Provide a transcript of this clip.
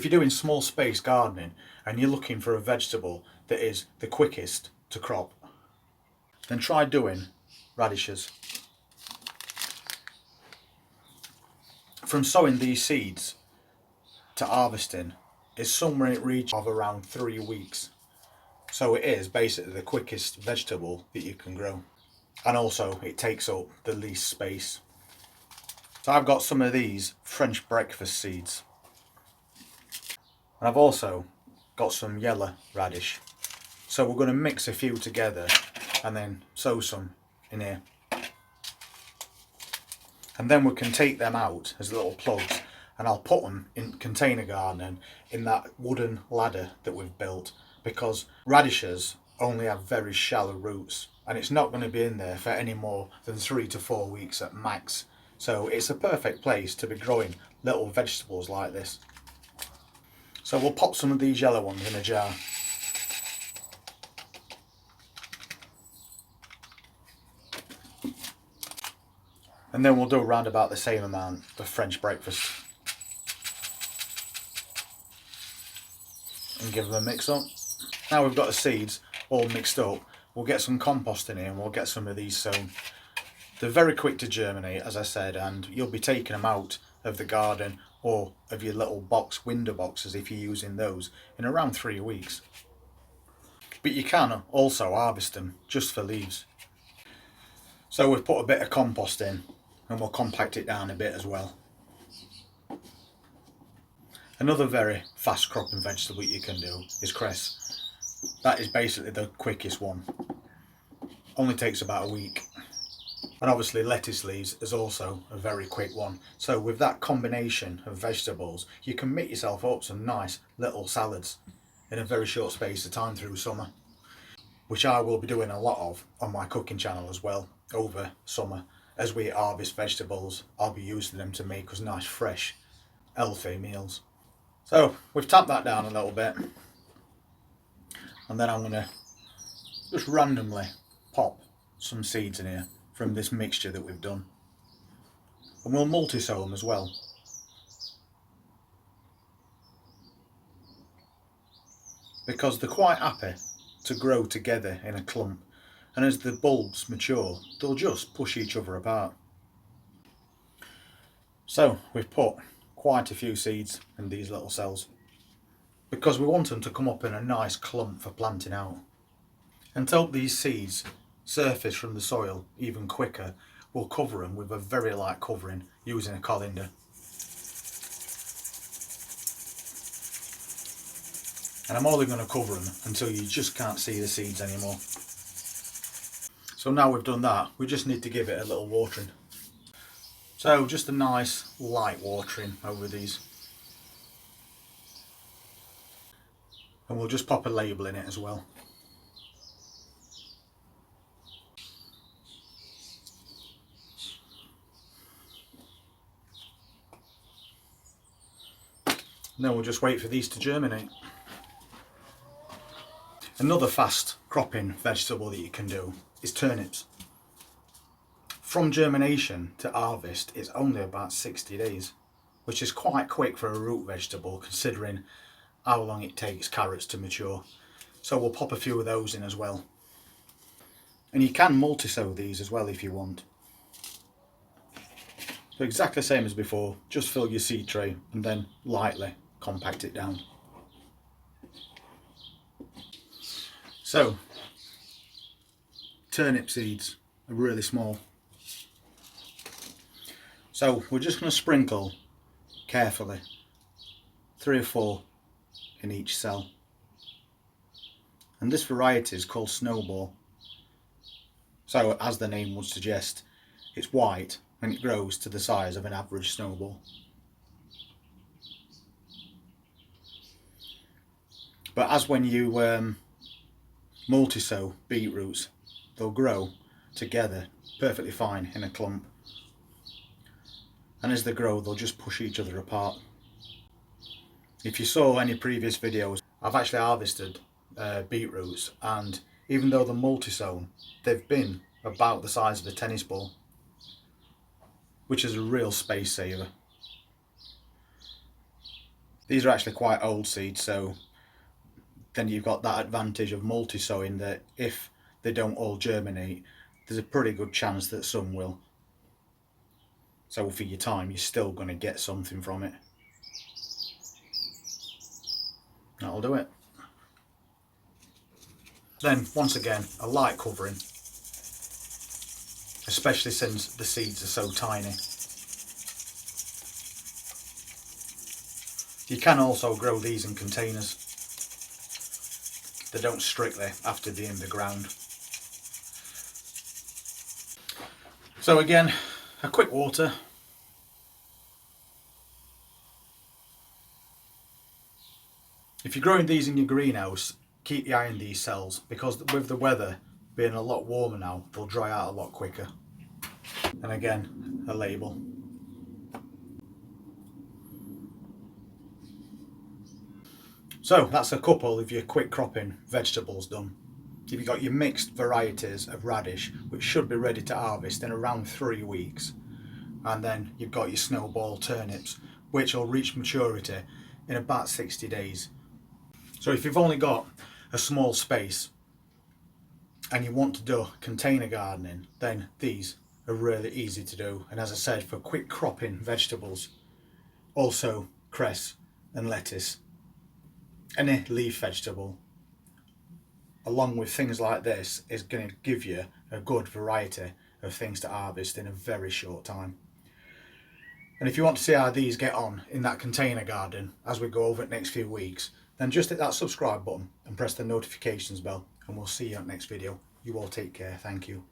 If you're doing small space gardening and you're looking for a vegetable that is the quickest to crop, then try doing radishes. From sowing these seeds to harvesting is somewhere in the region of around 3 weeks. So it is basically the quickest vegetable that you can grow. And also it takes up the least space. So I've got some of these French breakfast seeds. And I've also got some yellow radish. So we're going to mix a few together and then sow some in here. And then we can take them out as little plugs, and I'll put them in container gardening in that wooden ladder that we've built, because radishes only have very shallow roots and it's not going to be in there for any more than 3 to 4 weeks at max. So it's a perfect place to be growing little vegetables like this. So we'll pop some of these yellow ones in a jar. And then we'll do around about the same amount of French breakfast. And give them a mix up. Now we've got the seeds all mixed up, we'll get some compost in here and we'll get some of these sown. They're very quick to germinate, as I said, and you'll be taking them out of the garden or of your little window boxes if you're using those in around 3 weeks. But you can also harvest them just for leaves. So we've put a bit of compost in and we'll compact it down a bit as well. Another very fast cropping vegetable you can do is cress. That is basically the quickest one. Only takes about a week. And obviously lettuce leaves is also a very quick one. So with that combination of vegetables, you can make yourself up some nice little salads in a very short space of time through summer, which I will be doing a lot of on my cooking channel as well over summer. As we harvest vegetables, I'll be using them to make us nice, fresh, healthy meals. So we've tapped that down a little bit, and then I'm going to just randomly pop some seeds in here from this mixture that we've done, and we'll multi-sow them as well. Because they're quite happy to grow together in a clump, and as the bulbs mature they'll just push each other apart. So we've put quite a few seeds in these little cells because we want them to come up in a nice clump for planting out. And to help these seeds surface from the soil even quicker, we'll cover them with a very light covering using a colander. And I'm only going to cover them until you just can't see the seeds anymore. So now we've done that, we just need to give it a little watering. So just a nice light watering over these. And we'll just pop a label in it as well. And then we'll just wait for these to germinate. Another fast cropping vegetable that you can do is turnips. From germination to harvest is only about 60 days, which is quite quick for a root vegetable considering how long it takes carrots to mature. So we'll pop a few of those in as well. And you can multi-sow these as well if you want. So exactly the same as before, just fill your seed tray and then lightly compact it down. So, turnip seeds are really small. So we're just going to sprinkle carefully 3 or 4 in each cell. And this variety is called Snowball. So as the name would suggest, it's white and it grows to the size of an average snowball. But as when you multi-sow beetroots, they'll grow together perfectly fine in a clump. And as they grow, they'll just push each other apart. If you saw any previous videos, I've actually harvested beetroots, and even though they're multi-sown, they've been about the size of a tennis ball, which is a real space saver. These are actually quite old seeds, so then you've got that advantage of multi-sowing, that if they don't all germinate, there's a pretty good chance that some will. So for your time, you're still going to get something from it. That'll do it. Then, once again, a light covering, especially since the seeds are so tiny. You can also grow these in containers. They don't strictly have to be in the ground. So again, a quick water. If you're growing these in your greenhouse, keep your eye on these cells, because with the weather being a lot warmer now, they'll dry out a lot quicker. And again, a label. So that's a couple of your quick cropping vegetables done. You've got your mixed varieties of radish, which should be ready to harvest in around 3 weeks. And then you've got your snowball turnips, which will reach maturity in about 60 days. So if you've only got a small space and you want to do container gardening, then these are really easy to do. And as I said, for quick cropping vegetables, also cress and lettuce, any leaf vegetable, along with things like this, is going to give you a good variety of things to harvest in a very short time. And if you want to see how these get on in that container garden as we go over the next few weeks, then just hit that subscribe button and press the notifications bell, and we'll see you at the next video. You all take care. Thank you.